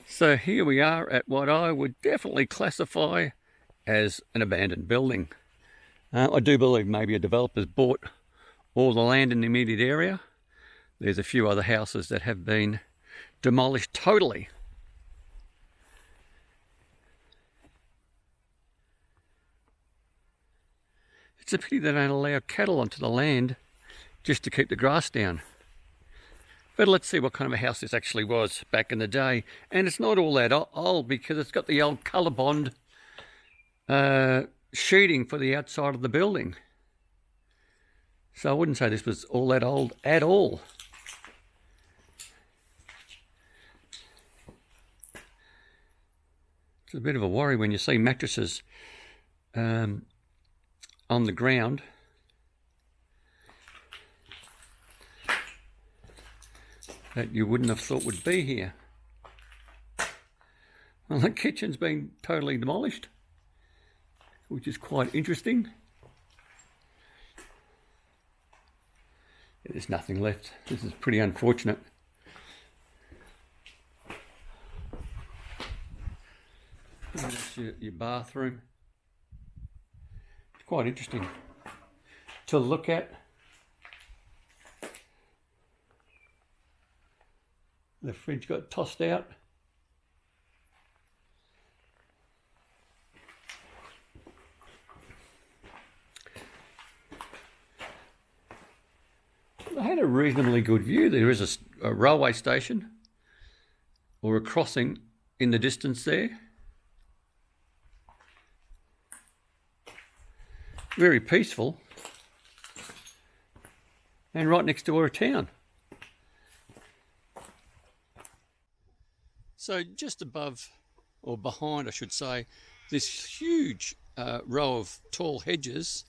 So here we are at what I would definitely classify as an abandoned building. I do believe maybe a developer's bought all the land in the immediate area. There's a few other houses that have been demolished totally. It's a pity they don't allow cattle onto the land just to keep the grass down. But let's see what kind of a house this actually was back in the day. And it's not all that old because it's got the old ColourBond sheeting for the outside of the building. So I wouldn't say this was all that old at all. It's a bit of a worry when you see mattresses on the ground. That you wouldn't have thought would be here. Well, the kitchen's been totally demolished, which is quite interesting. There's nothing left. This is pretty unfortunate. That's your bathroom. It's quite interesting to look at. The fridge got tossed out. I had a reasonably good view. There is a railway station or a crossing in the distance there. Very peaceful. And right next door a town. So just above, or behind I should say, this huge row of tall hedges,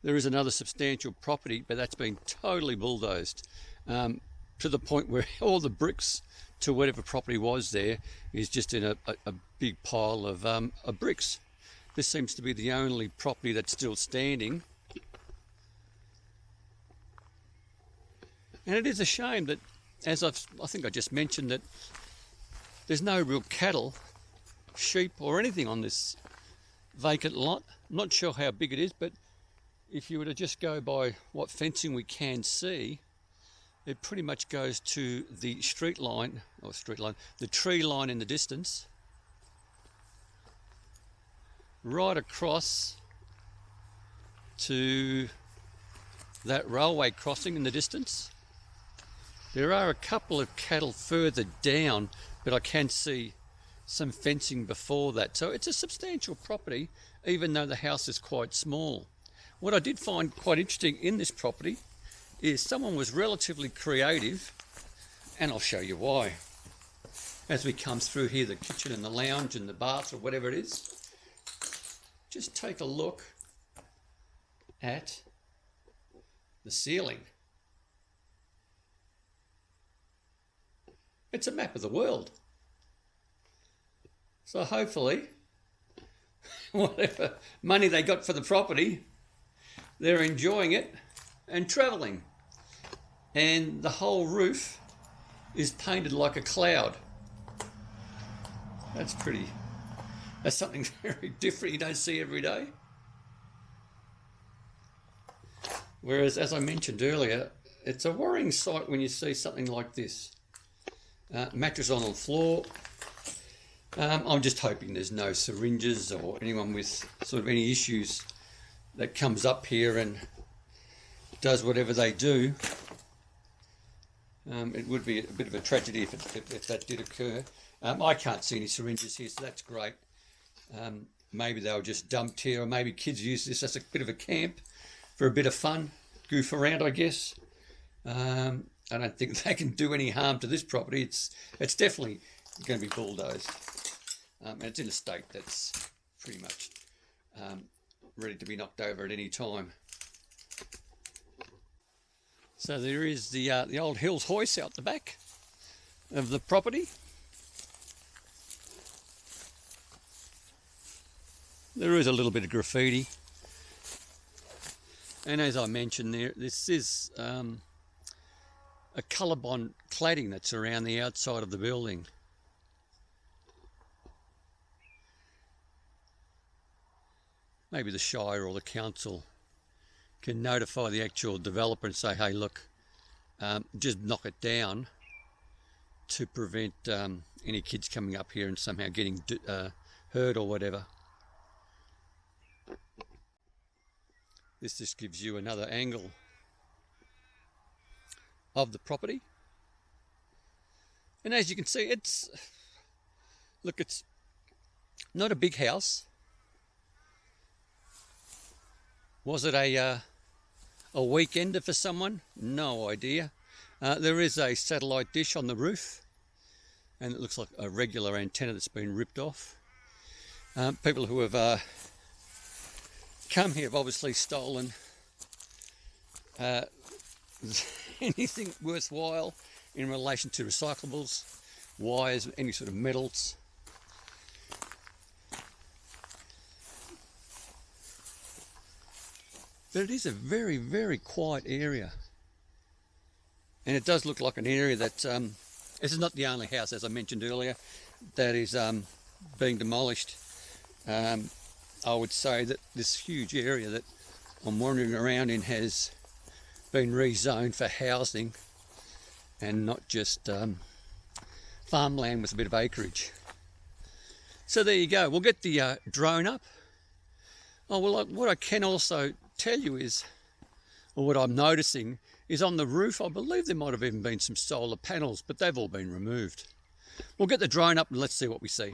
there is another substantial property, but that's been totally bulldozed to the point where all the bricks to whatever property was there is just in a big pile of bricks. This seems to be the only property that's still standing. And it is a shame that, as I think I just mentioned, that there's no real cattle, sheep or anything on this vacant lot. I'm not sure how big it is, but if you were to just go by what fencing we can see, it pretty much goes to the the tree line in the distance, right across to that railway crossing in the distance. There are a couple of cattle further down, but I can see some fencing before that. So it's a substantial property, even though the house is quite small. What I did find quite interesting in this property is someone was relatively creative, and I'll show you why. As we come through here, the kitchen and the lounge and the bath or whatever it is, just take a look at the ceiling. It's a map of the world. So hopefully, whatever money they got for the property, they're enjoying it and travelling. And the whole roof is painted like a cloud. That's something very different you don't see every day. Whereas, as I mentioned earlier, it's a worrying sight when you see something like this. Mattress on the floor. I'm just hoping there's no syringes or anyone with sort of any issues that comes up here and does whatever they do. It would be a bit of a tragedy if that did occur. I can't see any syringes here, so that's great. Maybe they were just dumped here, or maybe kids use this as a bit of a camp for a bit of fun, goof around, I guess. I don't think they can do any harm to this property. It's definitely going to be bulldozed. And it's in a state that's pretty much ready to be knocked over at any time. So there is the old Hills hoist out the back of the property. There is a little bit of graffiti And as I mentioned there, this is a colour-bond cladding that's around the outside of the building. Maybe the Shire or the council can notify the actual developer and say, hey, look, just knock it down to prevent any kids coming up here and somehow getting hurt or whatever. This just gives you another angle of the property. And as you can see, it's not a big house. Was it a weekender for someone? No idea. There is a satellite dish on the roof, and it looks like a regular antenna that's been ripped off. People who have come here have obviously stolen anything worthwhile in relation to recyclables, wires, any sort of metals. But it is a very, very quiet area. And it does look like an area that, this is not the only house, as I mentioned earlier, that is being demolished. I would say that this huge area that I'm wandering around in has been rezoned for housing and not just farmland with a bit of acreage. So there you go. We'll get the drone up. Oh, well, what I can also tell you is, or what I'm noticing, is on the roof, I believe there might have even been some solar panels, but they've all been removed. We'll get the drone up and let's see what we see.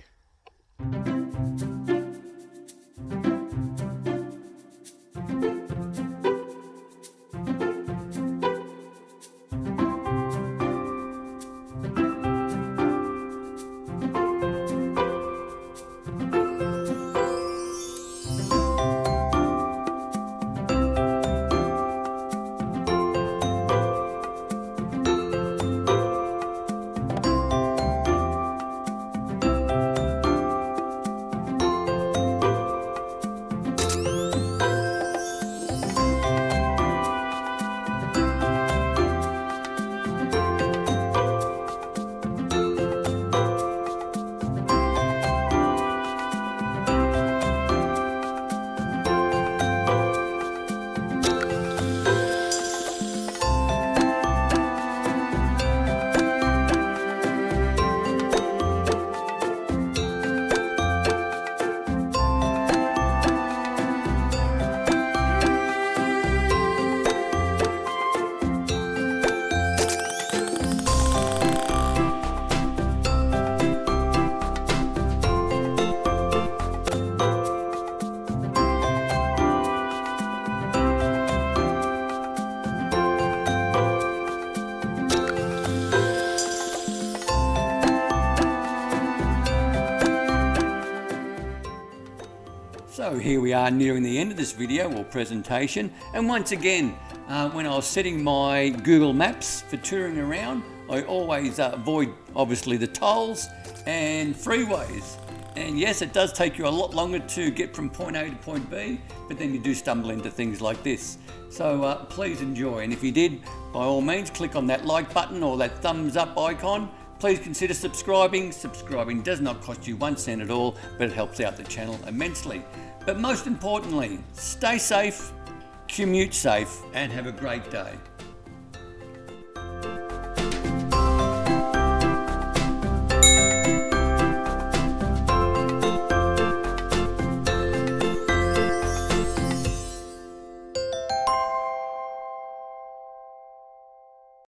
So here we are nearing the end of this video or presentation, and once again when I was setting my Google Maps for touring around, I always avoid obviously the tolls and freeways. And yes, it does take you a lot longer to get from point A to point B, but then you do stumble into things like this. So please enjoy, and if you did, by all means click on that like button or that thumbs up icon. Please consider subscribing. Subscribing does not cost you 1 cent at all, but it helps out the channel immensely. But most importantly, stay safe, commute safe, and have a great day.